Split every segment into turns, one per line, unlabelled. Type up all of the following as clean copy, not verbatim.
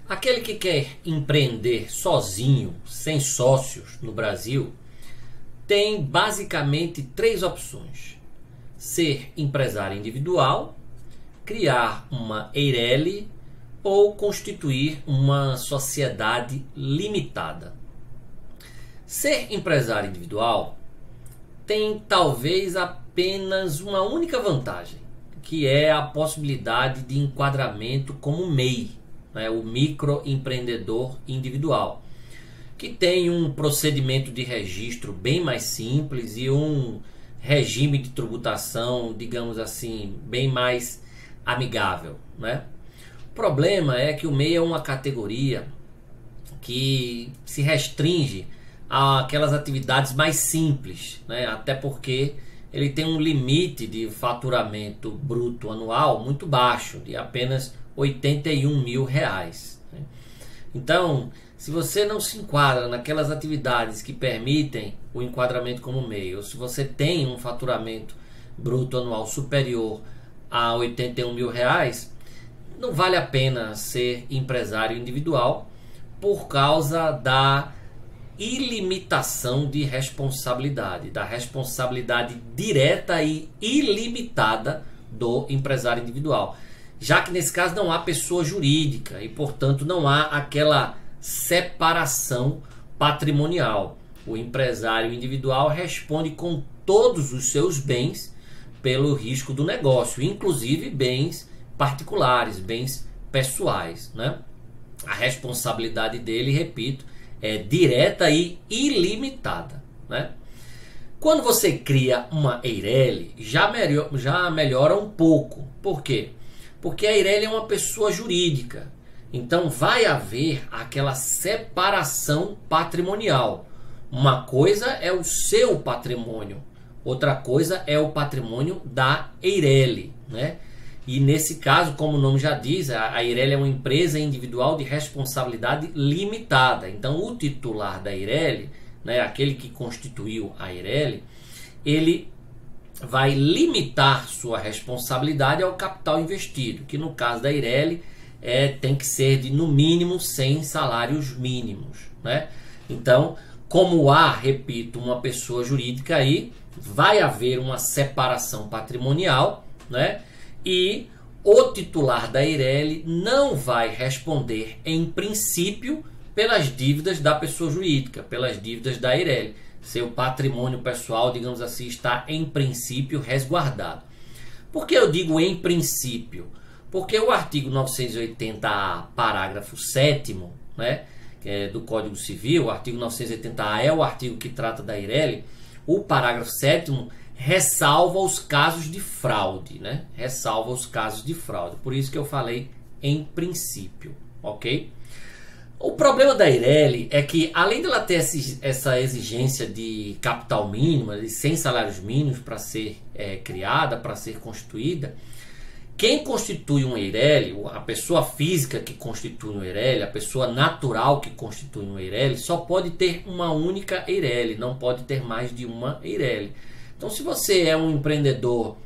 Aquele que quer empreender sozinho, sem sócios no Brasil, tem basicamente três opções: ser empresário individual, criar uma EIRELI ou constituir uma sociedade limitada. Ser empresário individual tem talvez apenas uma única vantagem, que é a possibilidade de enquadramento como MEI, né, o microempreendedor individual, que tem um procedimento de registro bem mais simples e um regime de tributação, digamos assim, bem mais amigável, né? O problema é que o MEI é uma categoria que se restringe àquelas atividades mais simples, né? Até porque ele tem um limite de faturamento bruto anual muito baixo, de apenas R$81 mil, né? Então, se você não se enquadra naquelas atividades que permitem o enquadramento como MEI, ou se você tem um faturamento bruto anual superior a R$81 mil, não vale a pena ser empresário individual por causa da ilimitação de responsabilidade, da responsabilidade direta e ilimitada do empresário individual, já que nesse caso não há pessoa jurídica e, portanto, não há aquela separação patrimonial. O empresário individual responde com todos os seus bens pelo risco do negócio, inclusive bens particulares, bens pessoais, né? A responsabilidade dele, repito, é direta e ilimitada, né? Quando você cria uma EIRELI, já melhora um pouco. Por quê? Porque a EIRELI é uma pessoa jurídica. Então vai haver aquela separação patrimonial. Uma coisa é o seu patrimônio, outra coisa é o patrimônio da EIRELI, né? E nesse caso, como o nome já diz, a EIRELI é uma empresa individual de responsabilidade limitada. Então o titular da EIRELI, né, aquele que constituiu a EIRELI, ele vai limitar sua responsabilidade ao capital investido, que no caso da EIRELI tem que ser de no mínimo 100 salários mínimos, né? Então, como há, repito, uma pessoa jurídica aí, vai haver uma separação patrimonial, né? E o titular da EIRELI não vai responder, em princípio, pelas dívidas da pessoa jurídica, pelas dívidas da EIRELI. Seu patrimônio pessoal, digamos assim, está em princípio resguardado. Por que eu digo em princípio? Porque o artigo 980A, parágrafo 7º, né, do Código Civil, o artigo 980A é o artigo que trata da EIRELI, o parágrafo 7º ressalva os casos de fraude, né? Ressalva os casos de fraude. Por isso que eu falei em princípio, ok? O problema da EIRELI é que, além dela ter essa exigência de capital mínimo, de 100 salários mínimos para ser criada, para ser constituída, quem constitui um EIRELI, a pessoa física que constitui um EIRELI, a pessoa natural que constitui um EIRELI, só pode ter uma única EIRELI, não pode ter mais de uma EIRELI. Então, se você é um empreendedor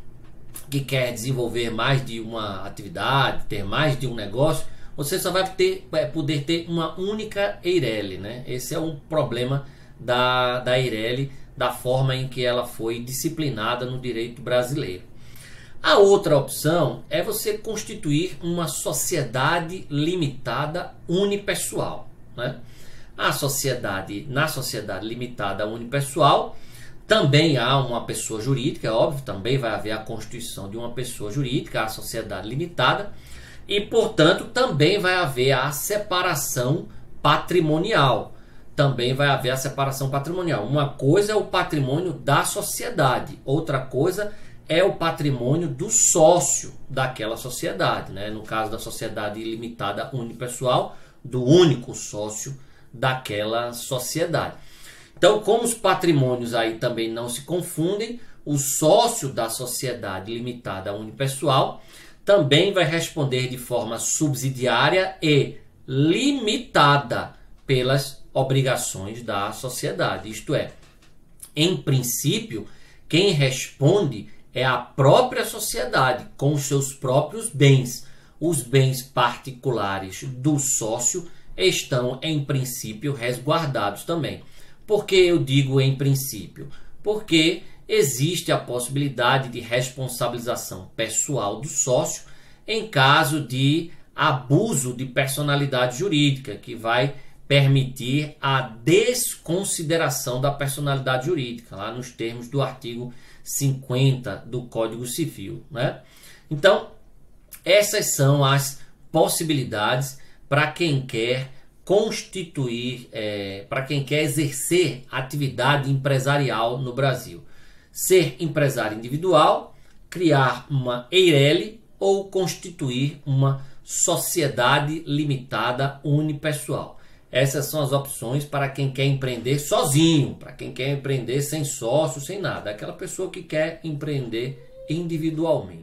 que quer desenvolver mais de uma atividade, ter mais de um negócio, você só vai poder ter uma única EIRELI, né? Esse é um problema da EIRELI, da forma em que ela foi disciplinada no direito brasileiro. A outra opção é você constituir uma sociedade limitada unipessoal, né? Na sociedade limitada unipessoal, também há uma pessoa jurídica, é óbvio, também vai haver a constituição de uma pessoa jurídica, a sociedade limitada, e, portanto, também vai haver a separação patrimonial. Também vai haver a separação patrimonial. Uma coisa é o patrimônio da sociedade, outra coisa é o patrimônio do sócio daquela sociedade, né? No caso da sociedade limitada unipessoal, do único sócio daquela sociedade. Então, como os patrimônios aí também não se confundem, o sócio da sociedade limitada unipessoal também vai responder de forma subsidiária e limitada pelas obrigações da sociedade. Isto é, em princípio, quem responde é a própria sociedade com os seus próprios bens. os bens particulares do sócio estão, em princípio, resguardados também. Por que eu digo em princípio? Porque existe a possibilidade de responsabilização pessoal do sócio em caso de abuso de personalidade jurídica, que vai permitir a desconsideração da personalidade jurídica, lá nos termos do artigo 50 do Código Civil, né? Então, essas são as possibilidades para quem quer constituir, para quem quer exercer atividade empresarial no Brasil. Ser empresário individual, criar uma EIRELI ou constituir uma sociedade limitada unipessoal. Essas são as opções para quem quer empreender sozinho, para quem quer empreender sem sócio, sem nada. Aquela pessoa que quer empreender individualmente.